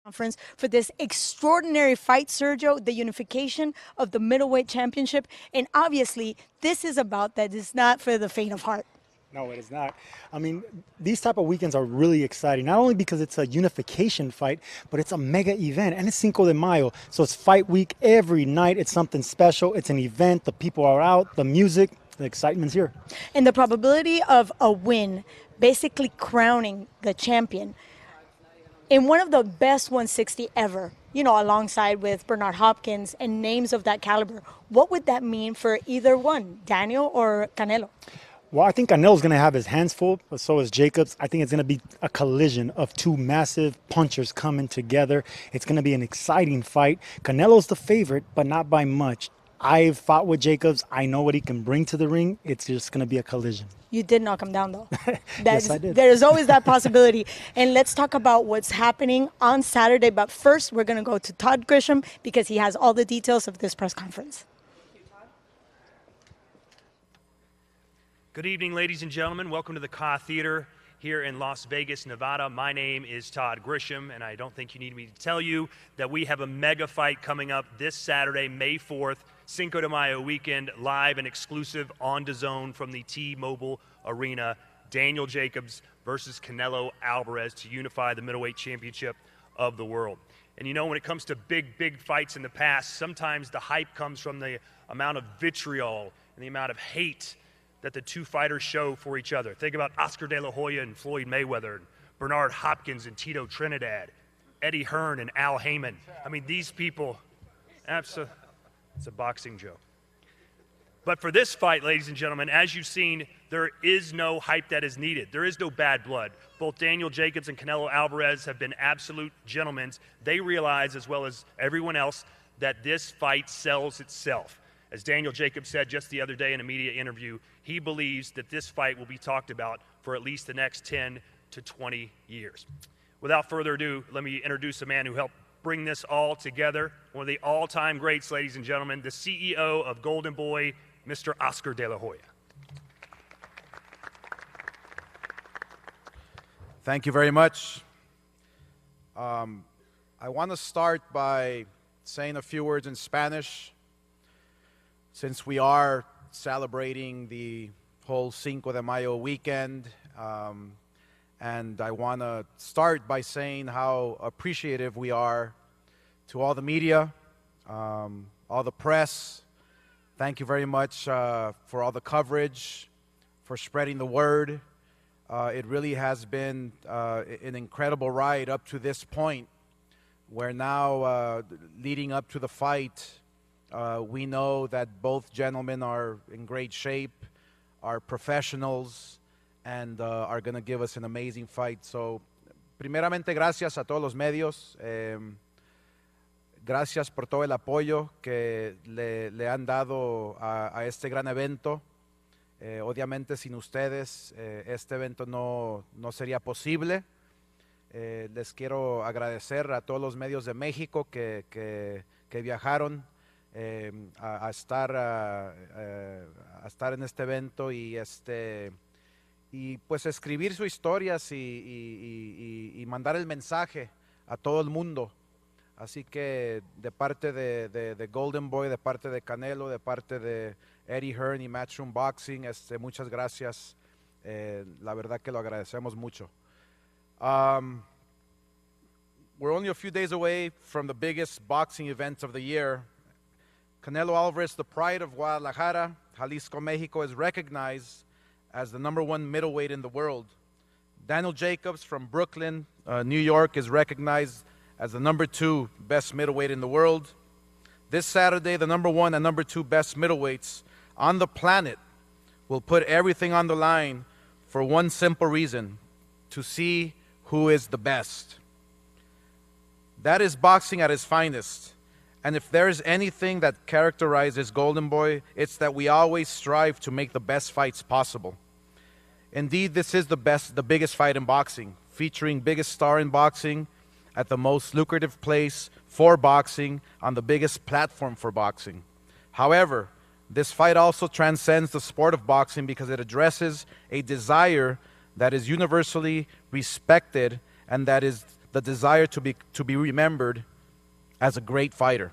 Conference for this extraordinary fight, Sergio, the unification of the middleweight championship. And obviously, this is about that. It's not for the faint of heart. No, it is not. I mean, these type of weekends are really exciting, not only because it's a unification fight, but it's a mega event, and it's Cinco de Mayo. So it's fight week every night. It's something special. It's an event. The people are out, the music, the excitement's here. And the probability of a win, basically crowning the champion in one of the best 160 ever, alongside with Bernard Hopkins and names of that caliber. What would that mean for either one, Daniel or Canelo? Well, I think Canelo's going to have his hands full, but so is Jacobs. I think it's going to be a collision of two massive punchers coming together. It's going to be an exciting fight. Canelo's the favorite, but not by much. I've fought with Jacobs. I know what he can bring to the ring. It's just going to be a collision. You did knock him down, though. Yes, I did. There's always that possibility. And let's talk about what's happening on Saturday. But first, we're going to go to Todd Grisham because he has all the details of this press conference. Good evening, ladies and gentlemen. Welcome to the Ka Theater here in Las Vegas, Nevada. My name is Todd Grisham, and I don't think you need me to tell you that we have a mega fight coming up this Saturday, May 4th, Cinco de Mayo weekend, live and exclusive on DAZN from the T-Mobile Arena. Daniel Jacobs versus Canelo Alvarez to unify the middleweight championship of the world. And when it comes to big fights in the past, sometimes the hype comes from the amount of vitriol and the amount of hate that the two fighters show for each other. Think about Oscar De La Hoya and Floyd Mayweather, and Bernard Hopkins and Tito Trinidad, Eddie Hearn and Al Heyman. I mean, these people, it's a boxing joke. But for this fight, ladies and gentlemen, as you've seen, there is no hype that is needed. There is no bad blood. Both Daniel Jacobs and Canelo Alvarez have been absolute gentlemen. They realize, as well as everyone else, that this fight sells itself. As Daniel Jacobs said just the other day in a media interview, he believes that this fight will be talked about for at least the next 10 to 20 years. Without further ado, let me introduce a man who helped bring this all together, one of the all-time greats, ladies and gentlemen, the CEO of Golden Boy, Mr. Oscar De La Hoya. Thank you very much. I want to start by saying a few words in Spanish. Since we are celebrating the whole Cinco de Mayo weekend, and I want to start by saying how appreciative we are to all the media, all the press. Thank you very much for all the coverage, for spreading the word. It really has been an incredible ride up to this point, where now, leading up to the fight, we know that both gentlemen are in great shape, are professionals, and are going to give us an amazing fight. So, primeramente, gracias a todos los medios. Gracias por todo el apoyo que le han dado a este gran evento. Obviamente, sin ustedes, este evento no sería posible. Les quiero agradecer a todos los medios de México que viajaron a estar en este evento y pues escribir sus historias y mandar el mensaje a todo el mundo. Así que de parte de Golden Boy, de parte de Canelo, de parte de Eddie Hearn y Matchroom Boxing, muchas gracias. La verdad que lo agradecemos mucho. We're only a few days away from the biggest boxing event of the year. Canelo Alvarez, the pride of Guadalajara, Jalisco, Mexico, is recognized as the #1 middleweight in the world. Daniel Jacobs from Brooklyn, New York, is recognized as the #2 best middleweight in the world. This Saturday, the #1 and #2 best middleweights on the planet will put everything on the line for one simple reason: to see who is the best. That is boxing at its finest. And if there is anything that characterizes Golden Boy, it's that we always strive to make the best fights possible. Indeed, this is the biggest fight in boxing, featuring biggest star in boxing at the most lucrative place for boxing on the biggest platform for boxing. However, this fight also transcends the sport of boxing because it addresses a desire that is universally respected and that is the desire to be remembered as a great fighter.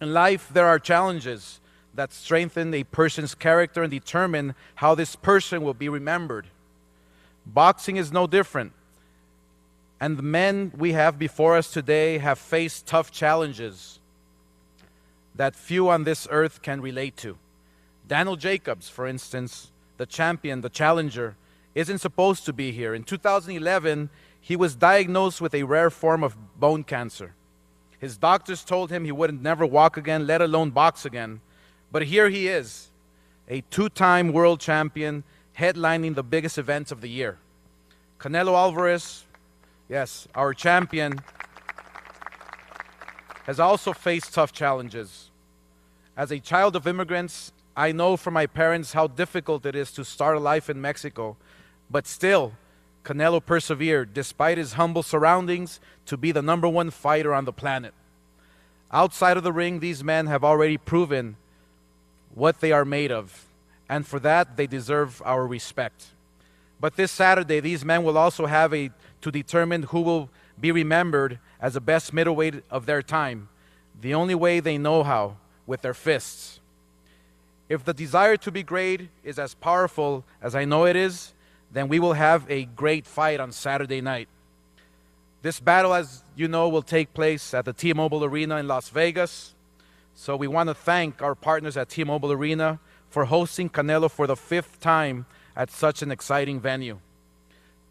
In life, there are challenges that strengthen a person's character and determine how this person will be remembered. Boxing is no different. And the men we have before us today have faced tough challenges that few on this earth can relate to. Daniel Jacobs, for instance, the champion, the challenger, isn't supposed to be here. In 2011, he was diagnosed with a rare form of bone cancer. His doctors told him he wouldn't never walk again, let alone box again. But here he is, a two-time world champion, headlining the biggest events of the year. Canelo Alvarez, yes, our champion, has also faced tough challenges. As a child of immigrants, I know from my parents how difficult it is to start a life in Mexico, but still, Canelo persevered, despite his humble surroundings, to be the #1 fighter on the planet. Outside of the ring, these men have already proven what they are made of, and for that, they deserve our respect. But this Saturday, these men will also have to determine who will be remembered as the best middleweight of their time, the only way they know how, with their fists. If the desire to be great is as powerful as I know it is, then we will have a great fight on Saturday night. This battle, as you know, will take place at the T-Mobile Arena in Las Vegas. So we want to thank our partners at T-Mobile Arena for hosting Canelo for the 5th time at such an exciting venue.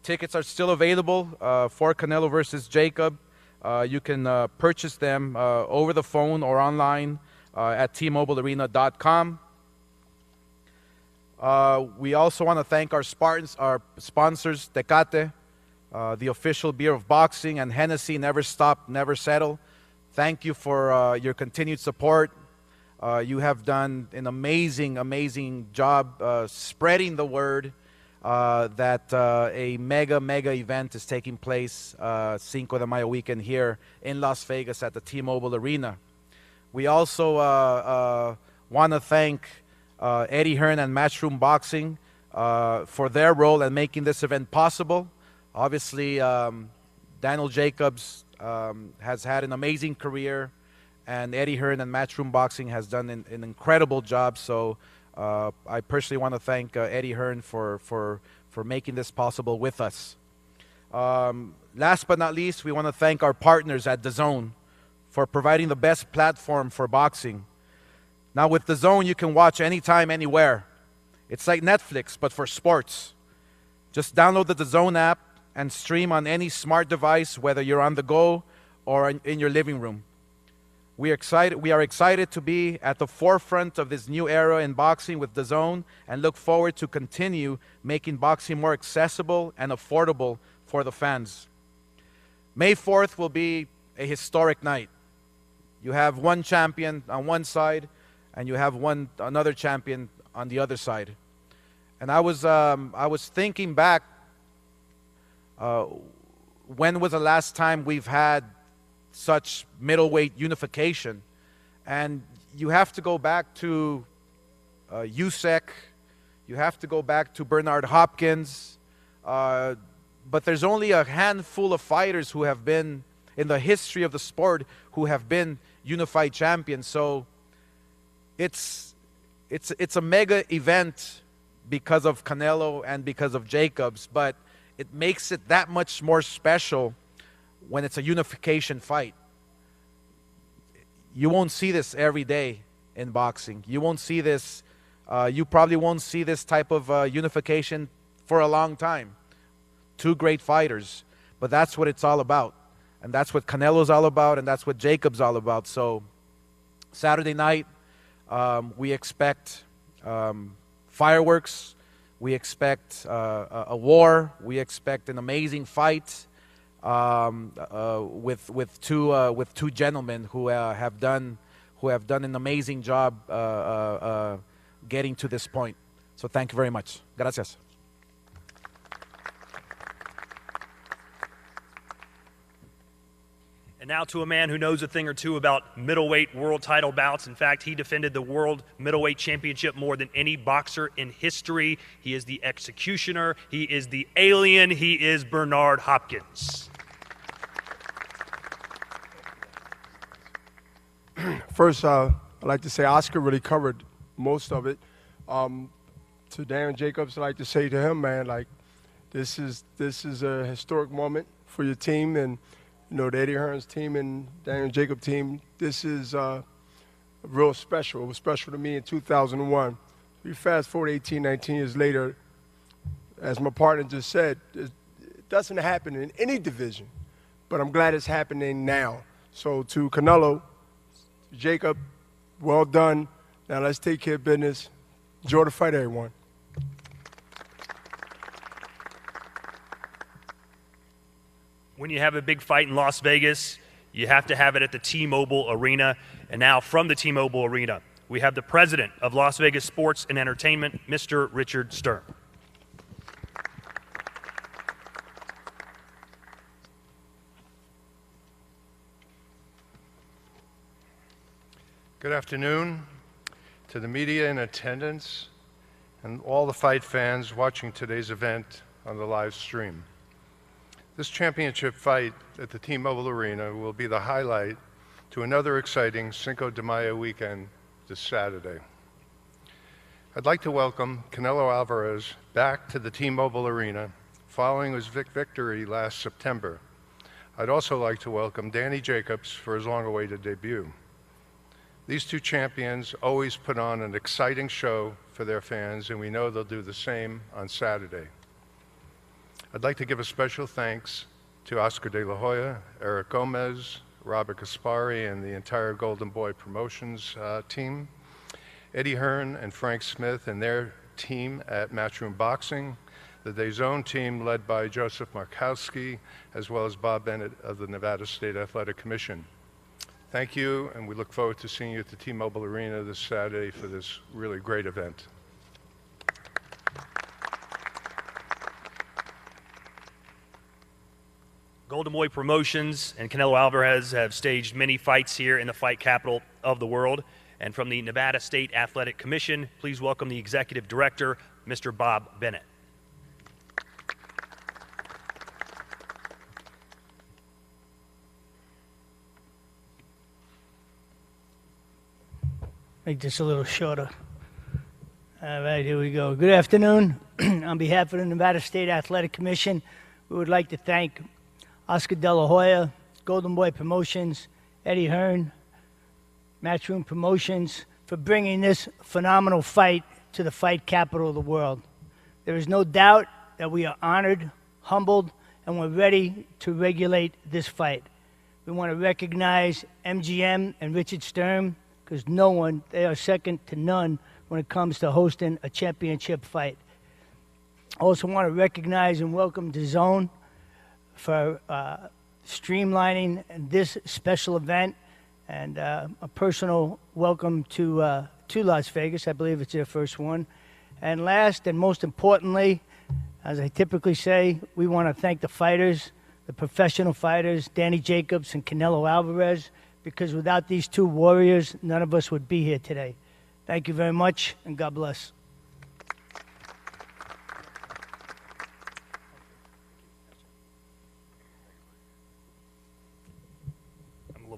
Tickets are still available for Canelo versus Jacob. You can purchase them over the phone or online at tmobilearena.com. We also want to thank our sponsors, Tecate, the official beer of boxing, and Hennessy, Never Stop, Never Settle. Thank you for your continued support. You have done an amazing job spreading the word that a mega event is taking place Cinco de Mayo weekend here in Las Vegas at the T-Mobile Arena. We also want to thank Eddie Hearn and Matchroom Boxing for their role in making this event possible. Obviously, Daniel Jacobs has had an amazing career, and Eddie Hearn and Matchroom Boxing has done an incredible job. So I personally want to thank Eddie Hearn for making this possible with us. Last but not least, we want to thank our partners at DAZN for providing the best platform for boxing. Now with DAZN, you can watch anytime, anywhere. It's like Netflix, but for sports. Just download the DAZN app and stream on any smart device, whether you're on the go or in your living room. We are excited to be at the forefront of this new era in boxing with DAZN, and look forward to continue making boxing more accessible and affordable for the fans. May 4th will be a historic night. You have one champion on one side, and you have another champion on the other side. And I was thinking back, when was the last time we've had such middleweight unification? And you have to go back to Usyk, you have to go back to Bernard Hopkins, but there's only a handful of fighters who have been in the history of the sport who have been unified champions. So it's a mega event because of Canelo and because of Jacobs, but it makes it that much more special when it's a unification fight. You won't see this every day in boxing. You won't see this, you probably won't see this type of unification for a long time. Two great fighters, but that's what it's all about. And that's what Canelo's all about, and that's what Jacob's all about. So Saturday night, we expect fireworks, we expect a war, we expect an amazing fight with two gentlemen who have done an amazing job getting to this point. So thank you very much. Gracias. And now to a man who knows a thing or two about middleweight world title bouts. In fact, he defended the world middleweight championship more than any boxer in history. He is the executioner. He is the alien. He is Bernard Hopkins. First, I'd like to say Oscar really covered most of it. To Darren Jacobs, I'd like to say to him, man, like, this is a historic moment for your team, and you know the Eddie Hearn's team and Darren Jacobs' team. This is real special. It was special to me in 2001. We fast forward 18, 19 years later. As my partner just said, it doesn't happen in any division, but I'm glad it's happening now. So to Canelo, Jacob, well done. Now let's take care of business. Enjoy the fight, everyone. When you have a big fight in Las Vegas, you have to have it at the T-Mobile Arena. And now from the T-Mobile Arena, we have the president of Las Vegas Sports and Entertainment, Mr. Richard Stern. Good afternoon to the media in attendance and all the fight fans watching today's event on the live stream. This championship fight at the T-Mobile Arena will be the highlight to another exciting Cinco de Mayo weekend this Saturday. I'd like to welcome Canelo Alvarez back to the T-Mobile Arena following his victory last September. I'd also like to welcome Danny Jacobs for his long-awaited debut. These two champions always put on an exciting show for their fans, and we know they'll do the same on Saturday. I'd like to give a special thanks to Oscar de la Hoya, Eric Gomez, Robert Gaspari, and the entire Golden Boy Promotions team, Eddie Hearn and Frank Smith and their team at Matchroom Boxing, the DAZN team led by Joseph Markowski, as well as Bob Bennett of the Nevada State Athletic Commission. Thank you, and we look forward to seeing you at the T-Mobile Arena this Saturday for this really great event. Golden Boy Promotions and Canelo Alvarez have staged many fights here in the fight capital of the world. And from the Nevada State Athletic Commission, please welcome the Executive Director, Mr. Bob Bennett. Make this a little shorter. All right, here we go. Good afternoon. On behalf of the Nevada State Athletic Commission, we would like to thank Oscar de la Hoya, Golden Boy Promotions, Eddie Hearn, Matchroom Promotions for bringing this phenomenal fight to the fight capital of the world. There is no doubt that we are honored, humbled, and we're ready to regulate this fight. We want to recognize MGM and Richard Stern because they are second to none when it comes to hosting a championship fight. I also want to recognize and welcome DAZN for streamlining this special event, and a personal welcome to Las Vegas. I believe it's their first one. And last and most importantly, as I typically say, we want to thank the fighters, the professional fighters, Danny Jacobs and Canelo Alvarez, because without these two warriors, none of us would be here today. Thank you very much, and God bless.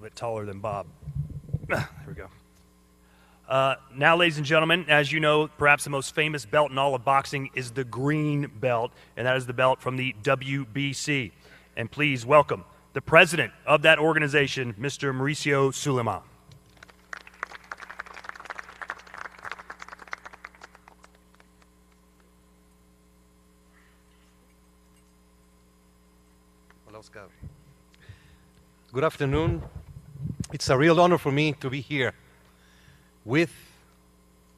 Bit taller than Bob. There we go. Now, ladies and gentlemen, as you know, perhaps the most famous belt in all of boxing is the green belt, and that is the belt from the WBC. And please welcome the president of that organization, Mr. Mauricio Suleiman. Hola, Oscar. Good afternoon. It's a real honor for me to be here with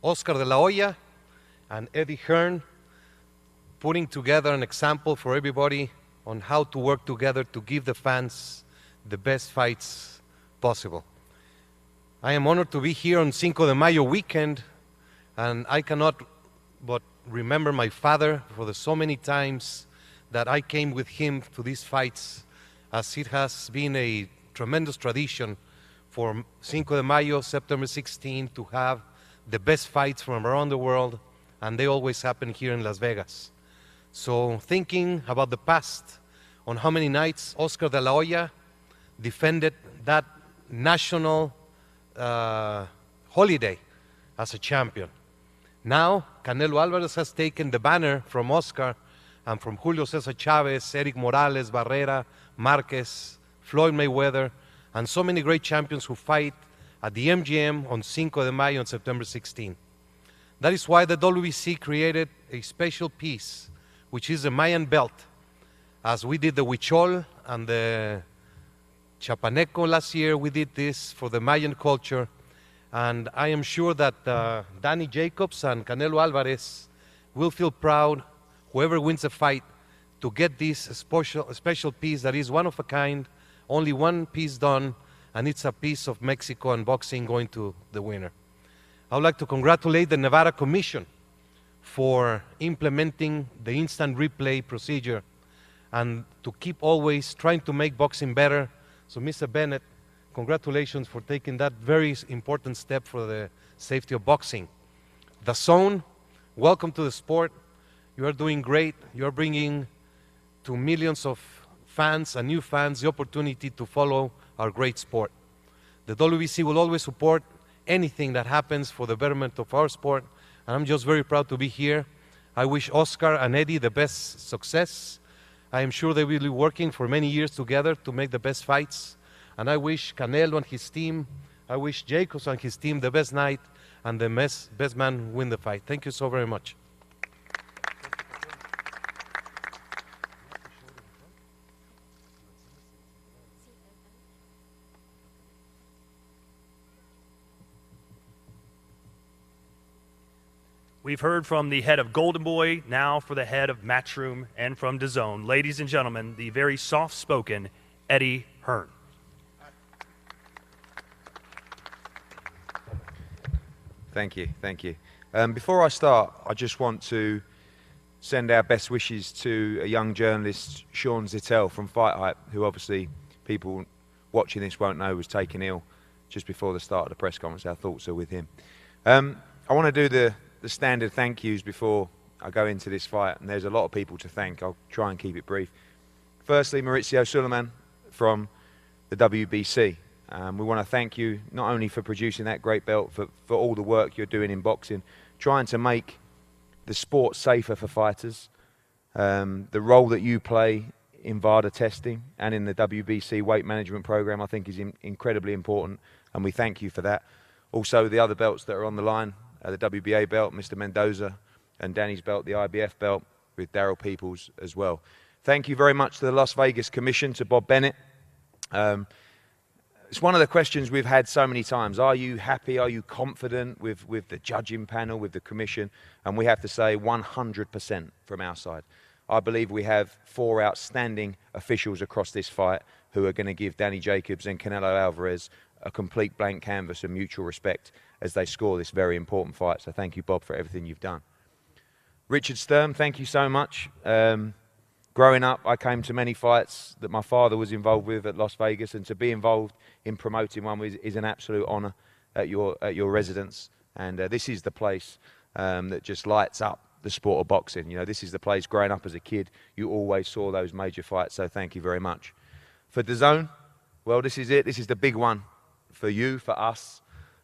Oscar de la Hoya and Eddie Hearn, putting together an example for everybody on how to work together to give the fans the best fights possible. I am honored to be here on Cinco de Mayo weekend, and I cannot but remember my father for the so many times that I came with him to these fights, as it has been a tremendous tradition for Cinco de Mayo, September 16, to have the best fights from around the world, and they always happen here in Las Vegas. So thinking about the past, on how many nights Oscar de la Hoya defended that national holiday as a champion. Now, Canelo Alvarez has taken the banner from Oscar and from Julio Cesar Chavez, Eric Morales, Barrera, Marquez, Floyd Mayweather, and so many great champions who fight at the MGM on Cinco de Mayo on September 16. That is why the WBC created a special piece, which is the Mayan belt. As we did the Huichol and the Chapaneco last year, we did this for the Mayan culture. And I am sure that Danny Jacobs and Canelo Alvarez will feel proud, whoever wins the fight, to get this special piece that is one of a kind, only one piece done, and it's a piece of Mexico and boxing going to the winner. I would like to congratulate the Nevada Commission for implementing the instant replay procedure and to keep always trying to make boxing better. So Mr. Bennett, congratulations for taking that very important step for the safety of boxing. DAZN, welcome to the sport. You are doing great. You are bringing to millions of fans and new fans the opportunity to follow our great sport. The WBC will always support anything that happens for the betterment of our sport, and I'm just very proud to be here. I wish Oscar and Eddie the best success. I am sure they will be working for many years together to make the best fights, and I wish Canelo and his team, I wish Jacobs and his team the best night, and the best man win the fight. Thank you so very much. We've heard from the head of Golden Boy, now for the head of Matchroom and from DAZN. Ladies and gentlemen, the very soft-spoken Eddie Hearn. Thank you, thank you. Before I start, I just want to send our best wishes to a young journalist, Sean Zittel from Fight Hype, who obviously people watching this won't know was taken ill just before the start of the press conference. Our thoughts are with him. I want to do the standard thank yous before I go into this fight, and there's a lot of people to thank. I'll try and keep it brief. Firstly, Maurizio Suleiman from the WBC. We want to thank you not only for producing that great belt, for all the work you're doing in boxing, trying to make the sport safer for fighters. The role that you play in VADA testing and in the WBC weight management program, I think is incredibly important, and we thank you for that. Also, the other belts that are on the line, the WBA belt, Mr. Mendoza, and Danny's belt, the IBF belt, with Daryl Peoples as well. Thank you very much to the Las Vegas Commission, to Bob Bennett. It's one of the questions we've had so many times. Are you happy? Are you confident with the judging panel, with the commission? And we have to say 100% from our side. I believe we have 4 outstanding officials across this fight who are going to give Danny Jacobs and Canelo Alvarez a complete blank canvas and mutual respect as they score this very important fight. So thank you, Bob, for everything you've done. Richard Sturm, thank you so much. Growing up, I came to many fights that my father was involved with at Las Vegas, and to be involved in promoting one is an absolute honour at your residence. And this is the place that just lights up the sport of boxing. You know, this is the place, growing up as a kid, you always saw those major fights, so thank you very much. For DAZN, well, this is it. This is the big one for you, for us.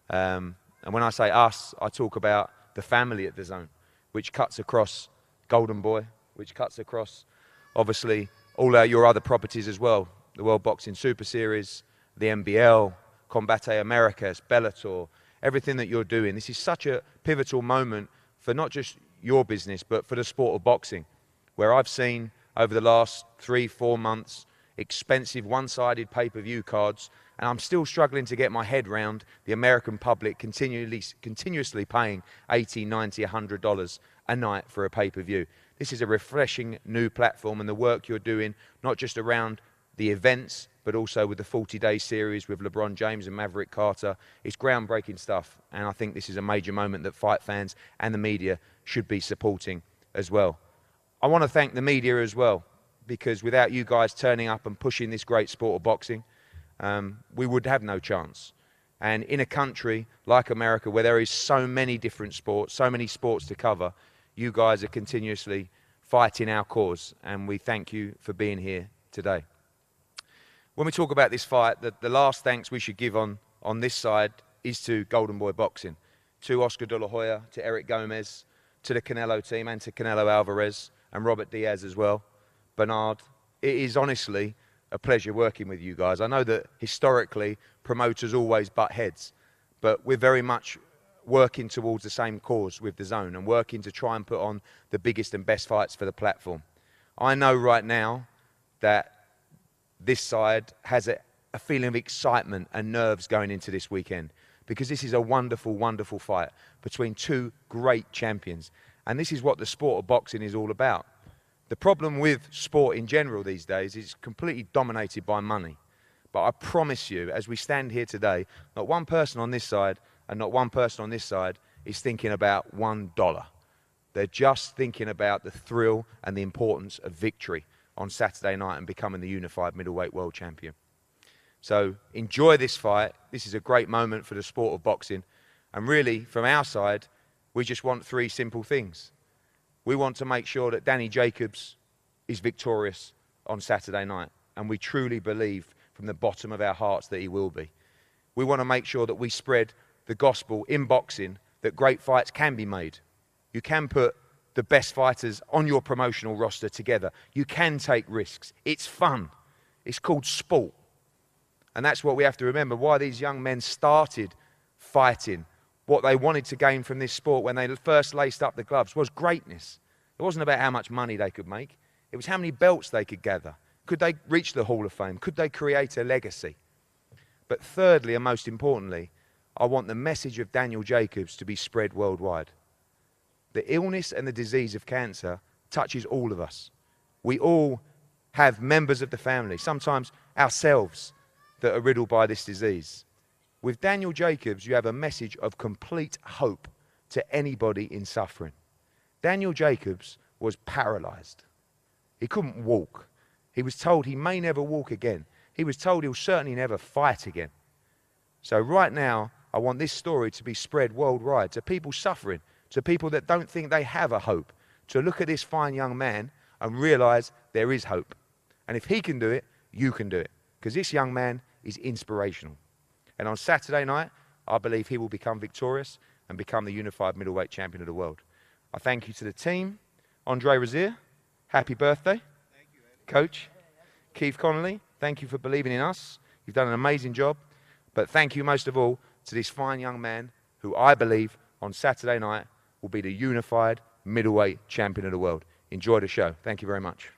And when I say us, I talk about the family at DAZN, which cuts across Golden Boy, which cuts across, obviously, all your other properties as well. The World Boxing Super Series, the NBL, Combate Americas, Bellator, everything that you're doing. This is such a pivotal moment for not just your business, but for the sport of boxing, where I've seen over the last 3-4 months expensive one-sided pay-per-view cards, and I'm still struggling to get my head round the American public continuously paying $80, $90, $100 a night for a pay-per-view. This is a refreshing new platform, and the work you're doing, not just around the events, but also with the 40-day series with LeBron James and Maverick Carter. It's groundbreaking stuff, and I think this is a major moment that fight fans and the media should be supporting as well. I want to thank the media as well, because without you guys turning up and pushing this great sport of boxing, we would have no chance. And in a country like America, where there is so many different sports, so many sports to cover, you guys are continuously fighting our cause, and we thank you for being here today. When we talk about this fight, the last thanks we should give on this side is to Golden Boy Boxing, to Oscar De La Hoya, to Eric Gomez, to the Canelo team, and to Canelo Alvarez, and Robert Diaz as well, Bernard. It is honestly a pleasure working with you guys. I know that historically promoters always butt heads, but we're very much working towards the same cause with DAZN and working to try and put on the biggest and best fights for the platform. I know right now that this side has a feeling of excitement and nerves going into this weekend, because this is a wonderful, wonderful fight between two great champions. And this is what the sport of boxing is all about. The problem with sport in general these days is completely dominated by money. But I promise you, as we stand here today, not one person on this side and not one person on this side is thinking about $1. They're just thinking about the thrill and the importance of victory on Saturday night and becoming the unified middleweight world champion. So enjoy this fight. This is a great moment for the sport of boxing. And really, from our side, we just want three simple things. We want to make sure that Danny Jacobs is victorious on Saturday night. And we truly believe from the bottom of our hearts that he will be. We want to make sure that we spread the gospel in boxing that great fights can be made. You can put the best fighters on your promotional roster together. You can take risks. It's fun. It's called sport. And that's what we have to remember, why these young men started fighting. What they wanted to gain from this sport when they first laced up the gloves was greatness. It wasn't about how much money they could make. It was how many belts they could gather. Could they reach the Hall of Fame? Could they create a legacy? But thirdly, and most importantly, I want the message of Daniel Jacobs to be spread worldwide. The illness and the disease of cancer touches all of us. We all have members of the family, sometimes ourselves, that are riddled by this disease. With Daniel Jacobs, you have a message of complete hope to anybody in suffering. Daniel Jacobs was paralyzed. He couldn't walk. He was told he may never walk again. He was told he'll certainly never fight again. So right now, I want this story to be spread worldwide to people suffering, to people that don't think they have a hope, to look at this fine young man and realize there is hope. And if he can do it, you can do it. Because this young man is inspirational. And on Saturday night, I believe he will become victorious and become the unified middleweight champion of the world. I thank you to the team. Andre Razier, happy birthday. Thank you, Coach. Keith Connolly, thank you for believing in us. You've done an amazing job. But thank you most of all to this fine young man who I believe on Saturday night will be the unified middleweight champion of the world. Enjoy the show. Thank you very much.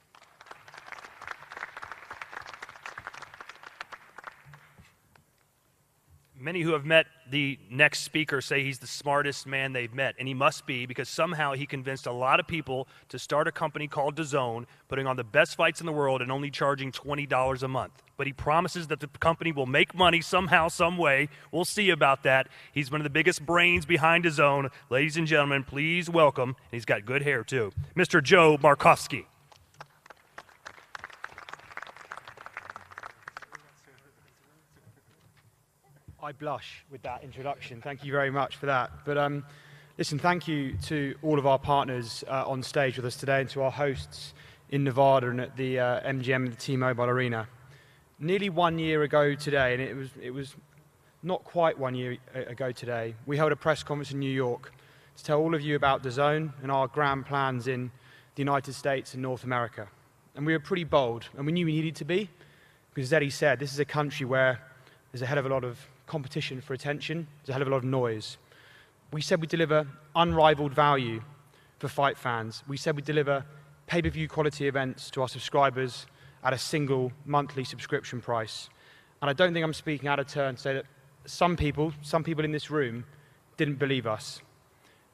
Many who have met the next speaker say he's the smartest man they've met, and he must be, because somehow he convinced a lot of people to start a company called DAZN, putting on the best fights in the world and only charging $20 a month. But he promises that the company will make money somehow, some way. We'll see about that. He's one of the biggest brains behind DAZN. Ladies and gentlemen, please welcome, and he's got good hair too, Mr. Joe Markowski. I blush with that introduction. Thank you very much for that. But listen, thank you to all of our partners on stage with us today and to our hosts in Nevada and at the MGM and the T-Mobile Arena. Nearly 1 year ago today, and it was not quite 1 year ago today, we held a press conference in New York to tell all of you about DAZN and our grand plans in the United States and North America. And we were pretty bold, and we knew we needed to be, because as Eddie said, this is a country where there's a hell of a lot of competition for attention, there's a hell of a lot of noise. We said we'd deliver unrivaled value for fight fans. We said we'd deliver pay-per-view quality events to our subscribers at a single monthly subscription price. And I don't think I'm speaking out of turn to say that some people in this room didn't believe us.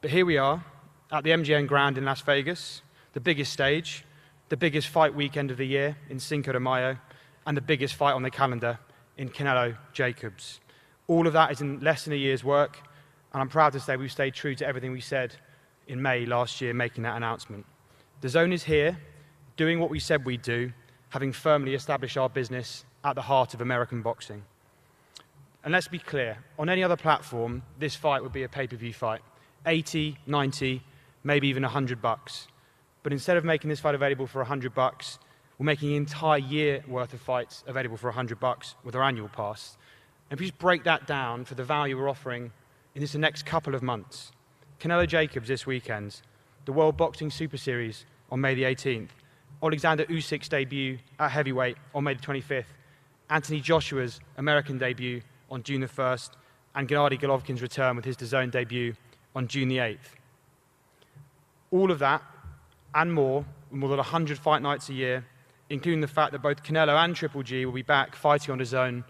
But here we are at the MGM Grand in Las Vegas, the biggest stage, the biggest fight weekend of the year in Cinco de Mayo, and the biggest fight on the calendar in Canelo Jacobs. All of that is in less than a year's work, and I'm proud to say we've stayed true to everything we said in May last year, making that announcement. DAZN is here, doing what we said we'd do, having firmly established our business at the heart of American boxing. And let's be clear, on any other platform, this fight would be a pay-per-view fight. 80, 90, maybe even $100. But instead of making this fight available for $100, we're making an entire year worth of fights available for $100 with our annual pass. And if you just break that down for the value we're offering in the next couple of months, Canelo Jacobs this weekend, the World Boxing Super Series on May the 18th, Alexander Usyk's debut at heavyweight on May the 25th, Anthony Joshua's American debut on June the 1st, and Gennady Golovkin's return with his DAZN debut on June the 8th. All of that and more than 100 fight nights a year, including the fact that both Canelo and Triple G will be back fighting on DAZN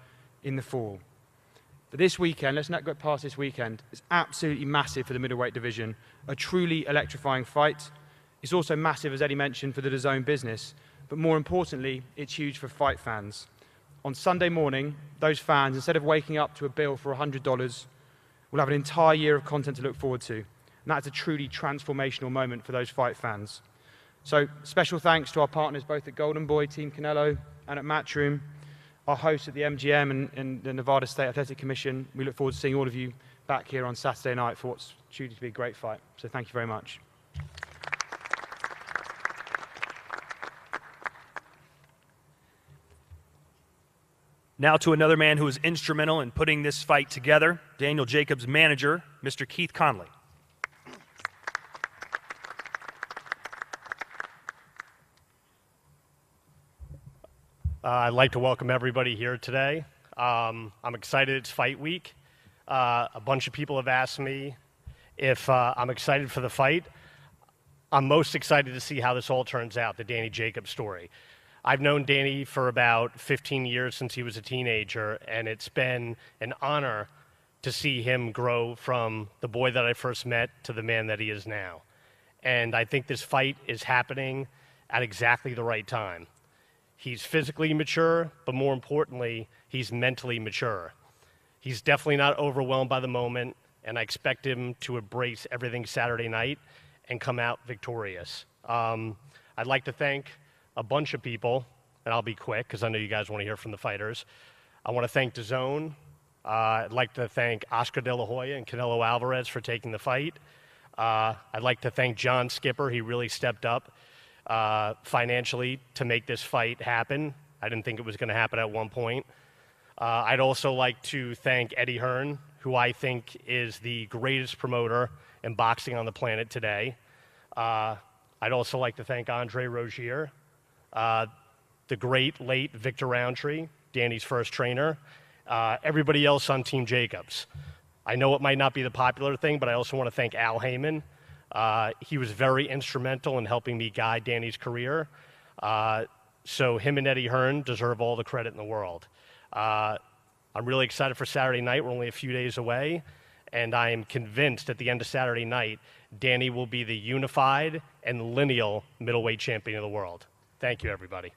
in the fall. But this weekend, let's not get past this weekend, it's absolutely massive for the middleweight division, a truly electrifying fight. It's also massive, as Eddie mentioned, for the DAZN business, but more importantly, it's huge for fight fans. On Sunday morning, those fans, instead of waking up to a bill for $100, will have an entire year of content to look forward to. And that's a truly transformational moment for those fight fans. So special thanks to our partners both at Golden Boy, Team Canelo, and at Matchroom, our hosts at the MGM and the Nevada State Athletic Commission. We look forward to seeing all of you back here on Saturday night for what's truly to be a great fight. So thank you very much. Now to another man who was instrumental in putting this fight together, Daniel Jacobs' manager, Mr. Keith Conley. I'd like to welcome everybody here today. I'm excited it's fight week. A bunch of people have asked me if I'm excited for the fight. I'm most excited to see how this all turns out, the Danny Jacobs story. I've known Danny for about 15 years since he was a teenager, and it's been an honor to see him grow from the boy that I first met to the man that he is now. And I think this fight is happening at exactly the right time. He's physically mature, but more importantly, he's mentally mature. He's definitely not overwhelmed by the moment, and I expect him to embrace everything Saturday night and come out victorious. I'd like to thank a bunch of people, and I'll be quick because I know you guys want to hear from the fighters. I want to thank DAZN. I'd like to thank Oscar De La Hoya and Canelo Alvarez for taking the fight. I'd like to thank John Skipper. He really stepped up financially to make this fight happen. I didn't think it was going to happen at one point. I'd also like to thank Eddie Hearn, who I think is the greatest promoter in boxing on the planet today. I'd also like to thank Andre Rozier, the great late Victor Roundtree, Danny's first trainer, everybody else on Team Jacobs. I know it might not be the popular thing, but I also want to thank Al Heyman. He was very instrumental in helping me guide Danny's career. So him and Eddie Hearn deserve all the credit in the world. I'm really excited for Saturday night. We're only a few days away. And I am convinced at the end of Saturday night, Danny will be the unified and lineal middleweight champion of the world. Thank you, everybody.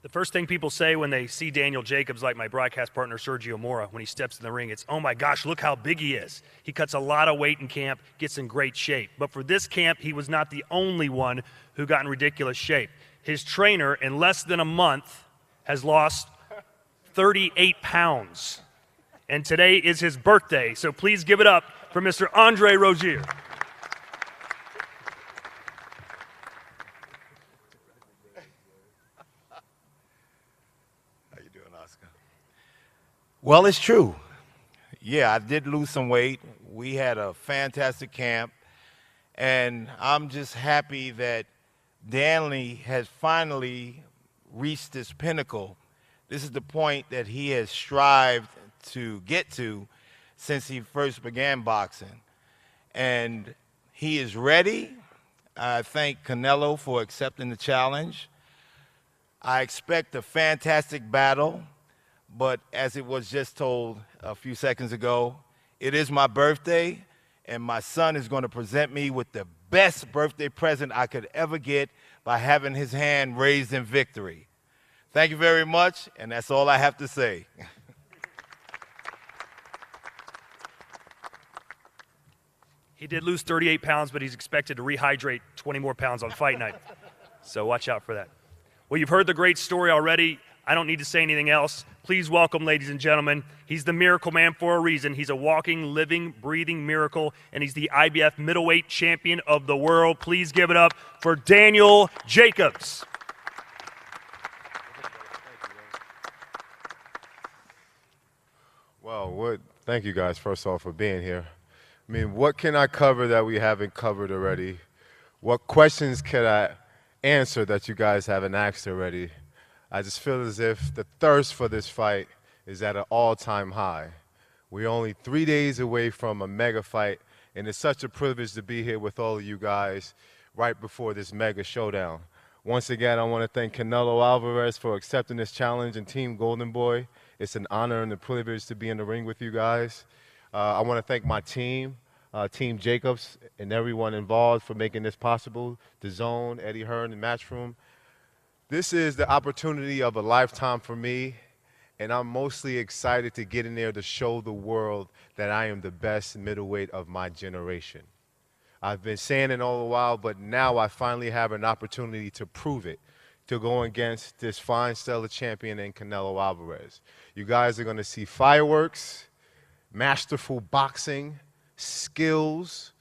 The first thing people say when they see Daniel Jacobs, like my broadcast partner Sergio Mora, when he steps in the ring, it's, oh my gosh, look how big he is. He cuts a lot of weight in camp, gets in great shape. But for this camp, he was not the only one who got in ridiculous shape. His trainer, in less than a month, has lost 38 pounds. And today is his birthday, so please give it up for Mr. Andre Rozier. How you doing, Oscar? Well, it's true. Yeah, I did lose some weight. We had a fantastic camp, and I'm just happy that Danley has finally reached this pinnacle. This is the point that he has strived to get to since he first began boxing. And he is ready. I thank Canelo for accepting the challenge. I expect a fantastic battle, but as it was just told a few seconds ago, it is my birthday, and my son is going to present me with the best birthday present I could ever get by having his hand raised in victory. Thank you very much, and that's all I have to say. He did lose 38 pounds, but he's expected to rehydrate 20 more pounds on fight night. So watch out for that. Well, you've heard the great story already. I don't need to say anything else. Please welcome, ladies and gentlemen. He's the Miracle Man for a reason. He's a walking, living, breathing miracle, and he's the IBF middleweight champion of the world. Please give it up for Daniel Jacobs. Well, thank you guys, first off, for being here. I mean, what can I cover that we haven't covered already? What questions can I answer that you guys haven't asked already? I just feel as if the thirst for this fight is at an all-time high. We're only 3 days away from a mega fight, and it's such a privilege to be here with all of you guys right before this mega showdown. Once again, I want to thank Canelo Alvarez for accepting this challenge and Team Golden Boy. It's an honor and a privilege to be in the ring with you guys. I want to thank my team, Team Jacobs, and everyone involved for making this possible. DAZN, Eddie Hearn, and Matchroom. This is the opportunity of a lifetime for me, and I'm mostly excited to get in there to show the world that I am the best middleweight of my generation. I've been saying it all the while, but now I finally have an opportunity to prove it, to go against this fine stellar champion in Canelo Alvarez. You guys are going to see fireworks, masterful boxing, skills,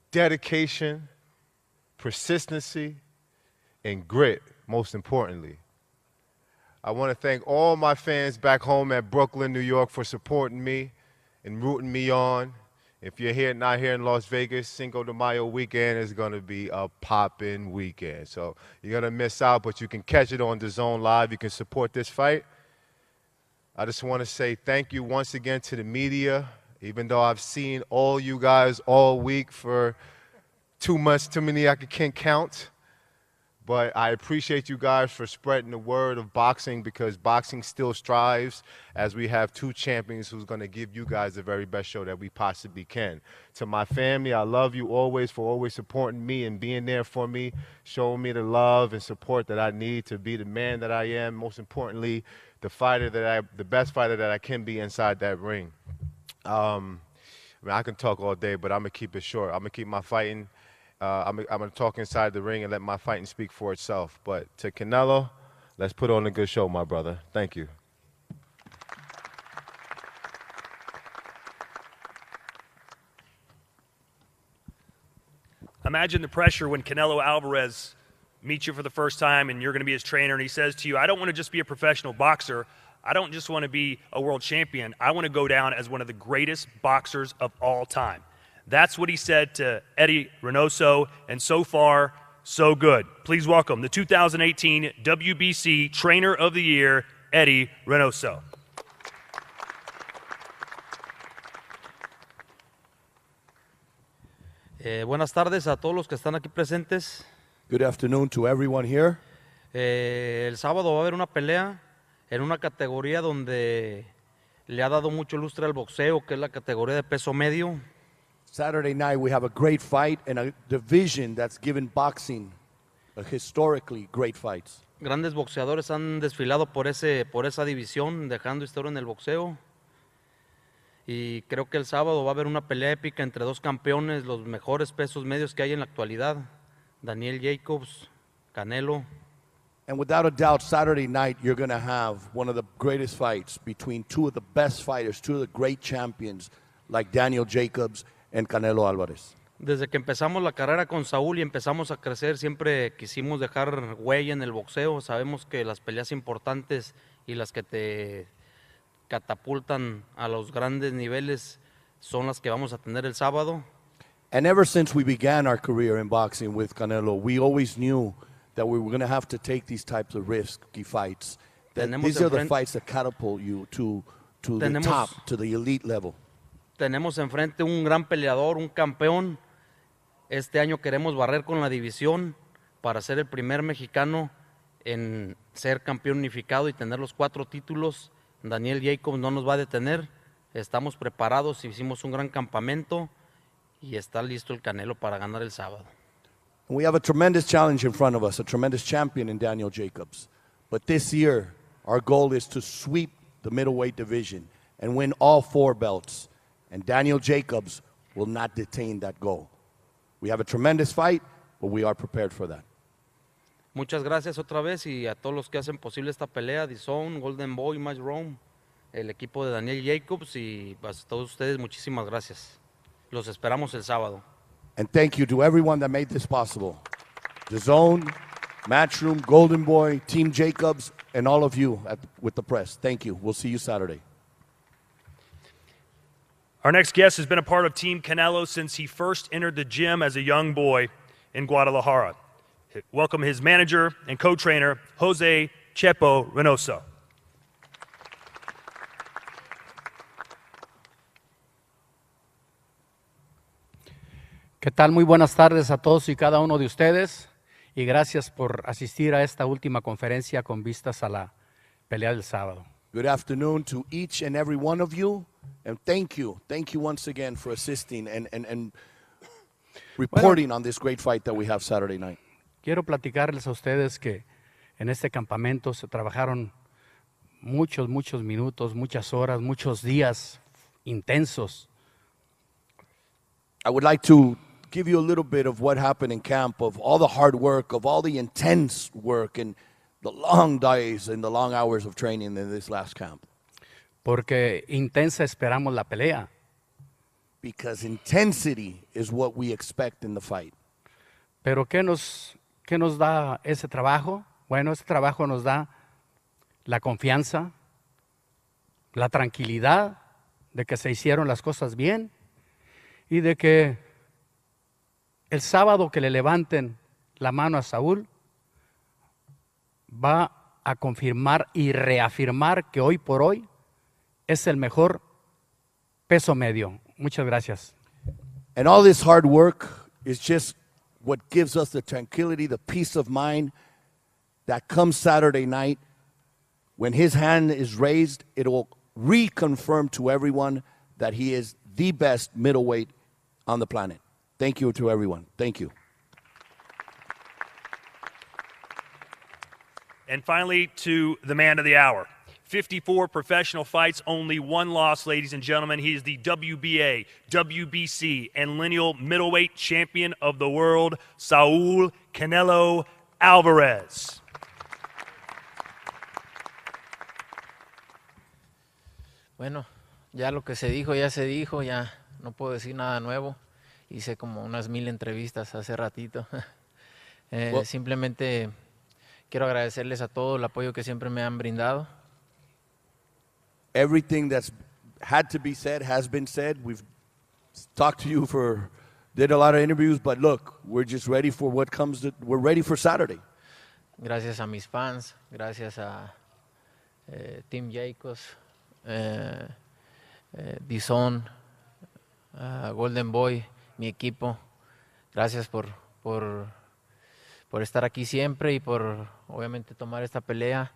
dedication, persistency, and grit, most importantly. I want to thank all my fans back home at Brooklyn, New York for supporting me and rooting me on. If you're not here in Las Vegas, Cinco de Mayo weekend is going to be a poppin' weekend. So you're going to miss out, but you can catch it on DAZN Live. You can support this fight. I just want to say thank you once again to the media, even though I've seen all you guys all week for too many I can't count. But I appreciate you guys for spreading the word of boxing, because boxing still strives as we have two champions who's going to give you guys the very best show that we possibly can. To my family, I love you always for always supporting me and being there for me, showing me the love and support that I need to be the man that I am. Most importantly, the best fighter that I can be inside that ring. I mean, I can talk all day, but I'm going to keep it short. I'm going to keep my fighting. I'm going to talk inside the ring and let my fighting speak for itself. But to Canelo, let's put on a good show, my brother. Thank you. Imagine the pressure when Canelo Alvarez meets you for the first time and you're going to be his trainer, and he says to you, I don't want to just be a professional boxer. I don't just want to be a world champion. I want to go down as one of the greatest boxers of all time. That's what he said to Eddie Reynoso, and so far, so good. Please welcome the 2018 WBC Trainer of the Year, Eddie Reynoso. Buenas tardes a todos los que están aquí presentes. Good afternoon to everyone here. El sábado va a haber una pelea en una categoría donde le ha dado mucho lustre al boxeo, que es la categoría de peso medio. Saturday night we have a great fight in a division that's given boxing a historically great fights. Grandes boxeadores han desfilado por esa división, dejando historia en el boxeo. Y creo que el sábado va a haber una pelea épica entre dos campeones, los mejores pesos medios que hay en la actualidad, Daniel Jacobs, Canelo. And without a doubt, Saturday night you're going to have one of the greatest fights between two of the best fighters, two of the great champions like Daniel Jacobs and Canelo Alvarez. Desde que empezamos la carrera con Saúl y empezamos a crecer, siempre quisimos dejar huella en el boxeo. Sabemos que las peleas importantes y las que te catapultan a los grandes niveles son las que vamos a tener el sábado. And ever since we began our career in boxing with Canelo, we always knew that we were going to have to take these types of risky fights. These are the fights that catapult you to the top, to the elite level. Tenemos enfrente un gran peleador, un campeón. Este año queremos barrer con la división para ser el primer mexicano en ser campeón unificado y tener los 4 títulos. Daniel Jacobs no nos va a detener. Estamos preparados, hicimos un gran campamento y está listo el Canelo para ganar el sábado. We have a tremendous challenge in front of us, a tremendous champion in Daniel Jacobs. But this year, our goal is to sweep the middleweight division and win all 4 belts. And Daniel Jacobs will not detain that goal. We have a tremendous fight, but we are prepared for that. Muchas gracias otra vez y a todos los que hacen posible esta pelea, DAZN, Golden Boy, Matchroom, el equipo de Daniel Jacobs y a todos ustedes muchísimas gracias. Los esperamos el sábado. And thank you to everyone that made this possible. DAZN, Matchroom, Golden Boy, Team Jacobs, and all of you with the press. Thank you. We'll see you Saturday. Our next guest has been a part of Team Canelo since he first entered the gym as a young boy in Guadalajara. Welcome his manager and co-trainer, Jose Chepo Reynoso. ¿Qué tal? Muy buenas tardes a todos y cada uno de ustedes y gracias por asistir a esta última conferencia con vistas a la pelea del sábado. Good afternoon to each and every one of you, and thank you once again for assisting and reporting on this great fight that we have Saturday night. Quiero platicarles a ustedes que en este campamento se trabajaron muchos minutos, muchas horas, muchos días intensos. I would like to give you a little bit of what happened in camp, of all the hard work, of all the intense work, and the long days and the long hours of training in this last camp. Porque intensa esperamos la pelea. Because intensity is what we expect in the fight. Pero ¿qué nos da ese trabajo? Bueno, ese trabajo nos da la confianza, la tranquilidad de que se hicieron las cosas bien y de que el sábado que le levanten la mano a Saúl va a confirmar y reafirmar que hoy por hoy es el mejor peso medio. Muchas gracias. And all this hard work is just what gives us the tranquility, the peace of mind that comes Saturday night. When his hand is raised, it will reconfirm to everyone that he is the best middleweight on the planet. Thank you to everyone. Thank you. And finally, to the man of the hour. 54 professional fights, only one loss, ladies and gentlemen. He is the WBA, WBC, and lineal middleweight champion of the world, Saúl Canelo Alvarez. Bueno, ya lo que se dijo, ya no puedo decir nada nuevo. Hice como unas 1000 entrevistas hace ratito. Simplemente quiero agradecerles a todo el apoyo que siempre me han brindado. Everything that's had to be said has been said. We've talked to you did a lot of interviews, but look, we're just ready for what comes. We're ready for Saturday. Gracias a mis fans, gracias a Team Jacobs, DAZN, Golden Boy, mi equipo. Gracias por estar aquí siempre y por obviamente tomar esta pelea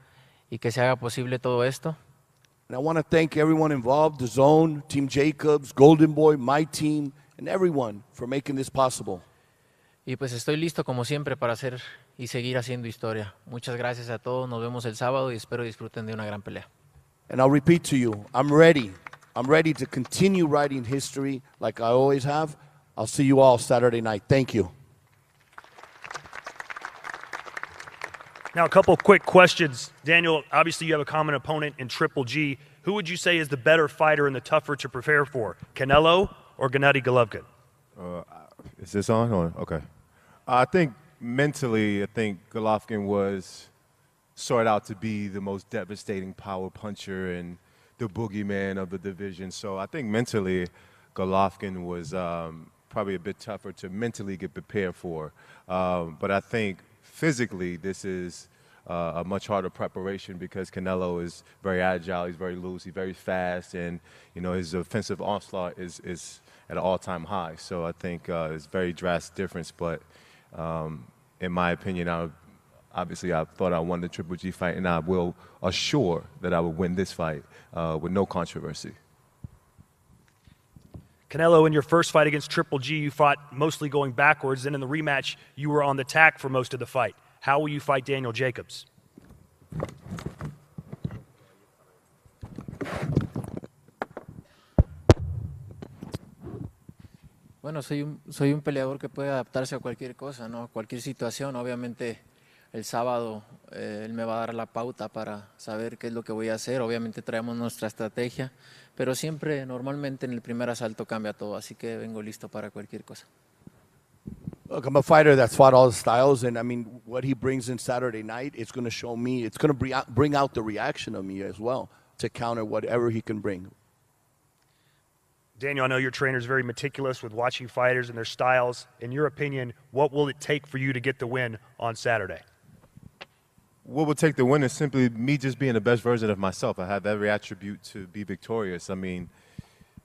y que se haga posible todo esto. And I want to thank everyone involved, DAZN, Team Jacobs, Golden Boy, my team, and everyone for making this possible. Y pues estoy listo como siempre para hacer y seguir haciendo historia. Muchas gracias a todos, nos vemos el sábado y espero disfruten de una gran pelea. And I'll repeat to you, I'm ready. I'm ready to continue writing history like I always have. I'll see you all Saturday night. Thank you. Now, a couple quick questions. Daniel, obviously you have a common opponent in Triple G. Who would you say is the better fighter and the tougher to prepare for, Canelo or Gennady Golovkin? Is this on? Okay. I think mentally, Golovkin was sought out to be the most devastating power puncher and the boogeyman of the division. So I think mentally, Golovkin was probably a bit tougher to mentally get prepared for. But I think physically, this is a much harder preparation because Canelo is very agile, he's very loose, he's very fast, and his offensive onslaught is at an all-time high. So I think it's a very drastic difference. But in my opinion, obviously I thought I won the Triple G fight, and I will assure that I will win this fight with no controversy. Canelo, in your first fight against Triple G, you fought mostly going backwards, and in the rematch, you were on the tack for most of the fight. How will you fight Daniel Jacobs? Bueno, soy un peleador que puede adaptarse a cualquier cosa, ¿no? Cualquier situación. Obviamente el sábado él me va a dar la pauta para saber qué es lo que voy a hacer. Obviamente traemos nuestra estrategia, pero siempre, normalmente en el primer asalto cambia todo, así que vengo listo para cualquier cosa. Look, I'm a fighter that's fought all styles, and I mean, what he brings in Saturday night, it's going to show me, it's going to bring out the reaction of me as well to counter whatever he can bring. Daniel, I know your trainer is very meticulous with watching fighters and their styles. In your opinion, what will it take for you to get the win on Saturday? What will take the win is simply me just being the best version of myself. I have every attribute to be victorious. I mean,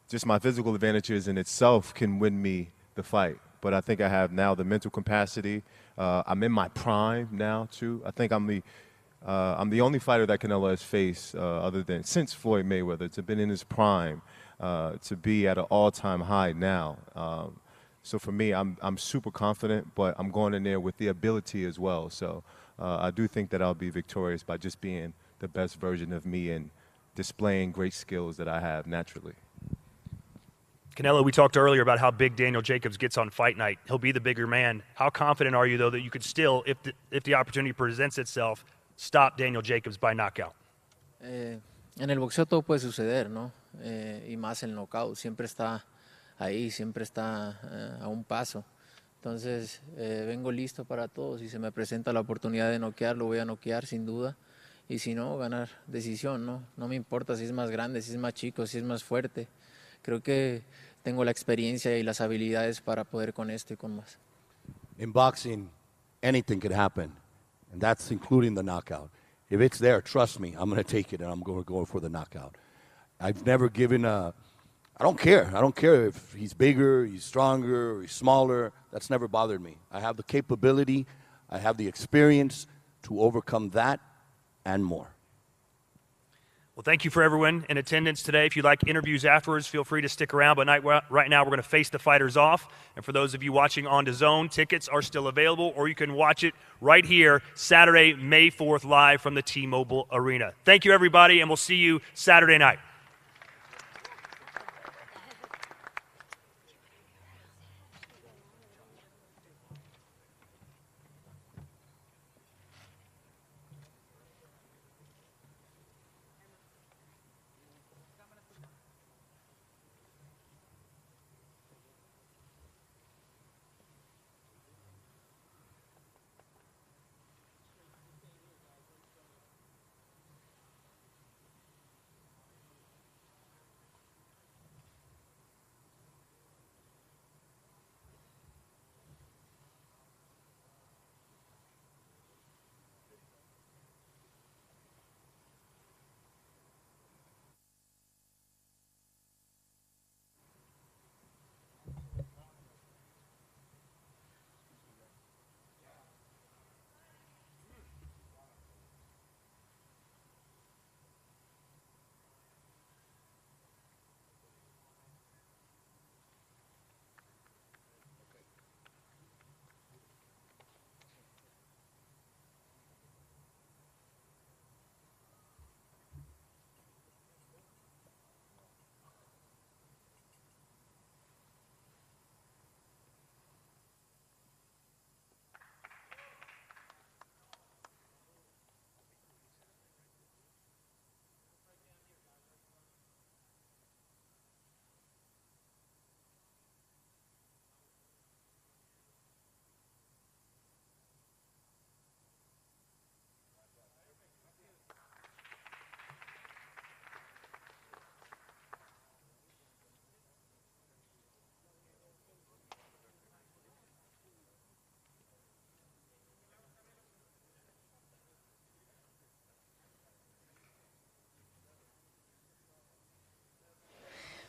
just my physical advantages in itself can win me the fight. But I think I have now the mental capacity. I'm in my prime now, too. I think I'm the only fighter that Canelo has faced other than since Floyd Mayweather to been in his prime, to be at an all-time high now. So for me, I'm super confident, but I'm going in there with the ability as well. So I do think that I'll be victorious by just being the best version of me and displaying great skills that I have naturally. Canelo, we talked earlier about how big Daniel Jacobs gets on fight night. He'll be the bigger man. How confident are you, though, that you could still, if the opportunity presents itself, stop Daniel Jacobs by knockout? En el boxeo todo puede suceder, ¿no? Y más el knockout, siempre está ahí, siempre está a un paso. Entonces, vengo listo para todo. Si se me presenta la oportunidad de noquear, lo voy a noquear sin duda. Y si no, ganar decisión, ¿no? No me importa si es más grande, si es más chico, si es más fuerte. Creo que tengo la experiencia y las habilidades para poder con esto y con más. In boxing, anything could happen, and that's including the knockout. If it's there, trust me, I'm going to take it, and I'm going to go for the knockout. I've never given I don't care. I don't care if he's bigger, he's stronger, or he's smaller. That's never bothered me. I have the capability, I have the experience to overcome that and more. Well, thank you for everyone in attendance today. If you'd like interviews afterwards, feel free to stick around. But right now, we're going to face the fighters off. And for those of you watching on DAZN, tickets are still available, or you can watch it right here Saturday, May 4th, live from the T-Mobile Arena. Thank you, everybody, and we'll see you Saturday night.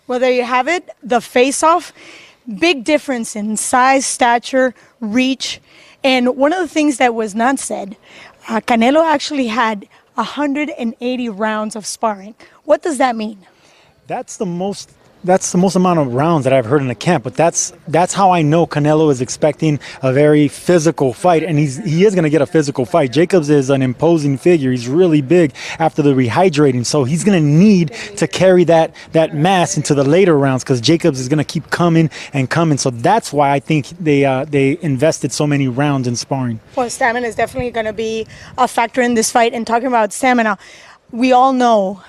Well, there you have it, the face-off. Big difference in size, stature, reach. And one of the things that was not said, Canelo actually had 180 rounds of sparring. What does that mean? That's the most amount of rounds that I've heard in a camp, but that's how I know Canelo is expecting a very physical fight, and he is going to get a physical fight. Jacobs is an imposing figure. He's really big after the rehydrating, so he's going to need to carry that mass into the later rounds because Jacobs is going to keep coming and coming. So that's why I think they invested so many rounds in sparring. Well, stamina is definitely going to be a factor in this fight. And talking about stamina, we all know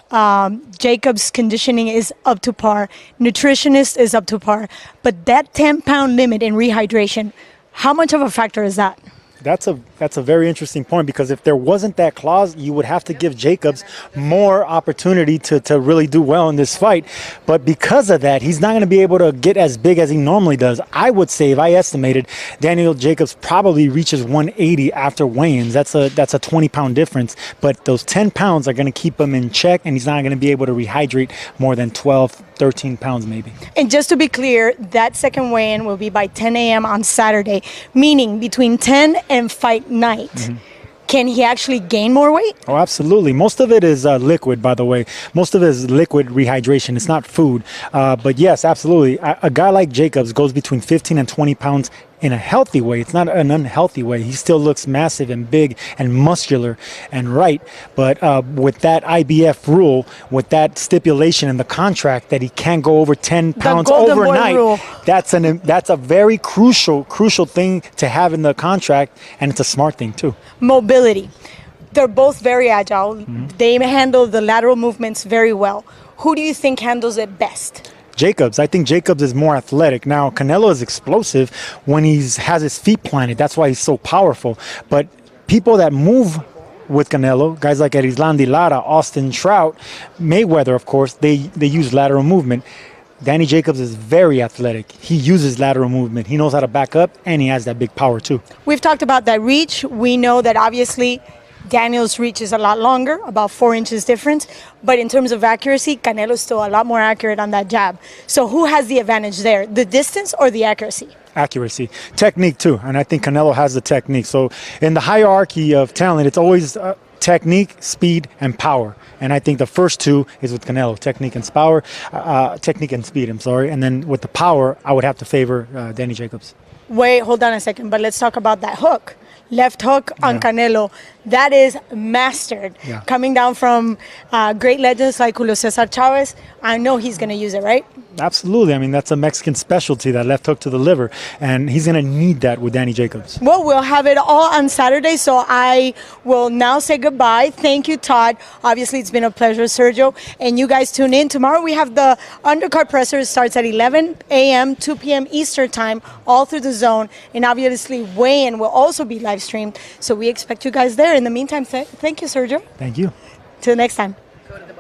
Jacob's conditioning is up to par. Nutritionist is up to par. But that 10-pound limit in rehydration, how much of a factor is that? That's a very interesting point, because if there wasn't that clause, you would have to give Jacobs more opportunity to really do well in this fight. But because of that, he's not going to be able to get as big as he normally does. I would say, if I estimated, Daniel Jacobs probably reaches 180 after weigh-ins. That's a 20-pound difference. But those 10 pounds are going to keep him in check, and he's not going to be able to rehydrate more than 12, 13 pounds maybe. And just to be clear, that second weigh-in will be by 10 a.m. on Saturday, meaning between 10 and fight night. Mm-hmm. Can he actually gain more weight? Oh, absolutely. Most of it is liquid, by the way. Most of it is liquid rehydration. It's not food. But yes, absolutely. A guy like Jacobs goes between 15 and 20 pounds in a healthy way. It's not an unhealthy way. He still looks massive and big and muscular and right. But with that IBF rule, with that stipulation in the contract that he can't go over 10 pounds overnight, that's a very crucial thing to have in the contract, and it's a smart thing too. Mobility. They're both very agile. Mm-hmm. They handle the lateral movements very well. Who do you think handles it best? Jacobs. I think Jacobs is more athletic. Now, Canelo is explosive when he has his feet planted. That's why he's so powerful. But people that move with Canelo, guys like Erislandy Lara, Austin Trout, Mayweather, of course, they use lateral movement. Danny Jacobs is very athletic. He uses lateral movement. He knows how to back up, and he has that big power too. We've talked about that reach. We know that obviously Daniel's reach is a lot longer, about 4 inches difference. But in terms of accuracy, Canelo's still a lot more accurate on that jab. So who has the advantage there, the distance or the accuracy? Accuracy. Technique too, and I think Canelo has the technique. So in the hierarchy of talent, it's always technique, speed, and power. And I think the first two is with Canelo, technique and speed, I'm sorry. And then with the power, I would have to favor Danny Jacobs. Wait, hold on a second, but let's talk about that hook. Left hook on Canelo. That is mastered. Yeah. Coming down from great legends like Julio Cesar Chavez, I know he's going to use it, right? Absolutely. I mean, that's a Mexican specialty, that left hook to the liver. And he's going to need that with Danny Jacobs. Well, we'll have it all on Saturday, so I will now say goodbye. Thank you, Todd. Obviously, it's been a pleasure, Sergio. And you guys tune in. Tomorrow we have the undercard presser. It starts at 11 a.m., 2 p.m. Eastern time, all through the zone. And obviously, weigh-in will also be live streamed. So we expect you guys there. In the meantime, thank you, Sergio. Thank you. Till next time. Go to the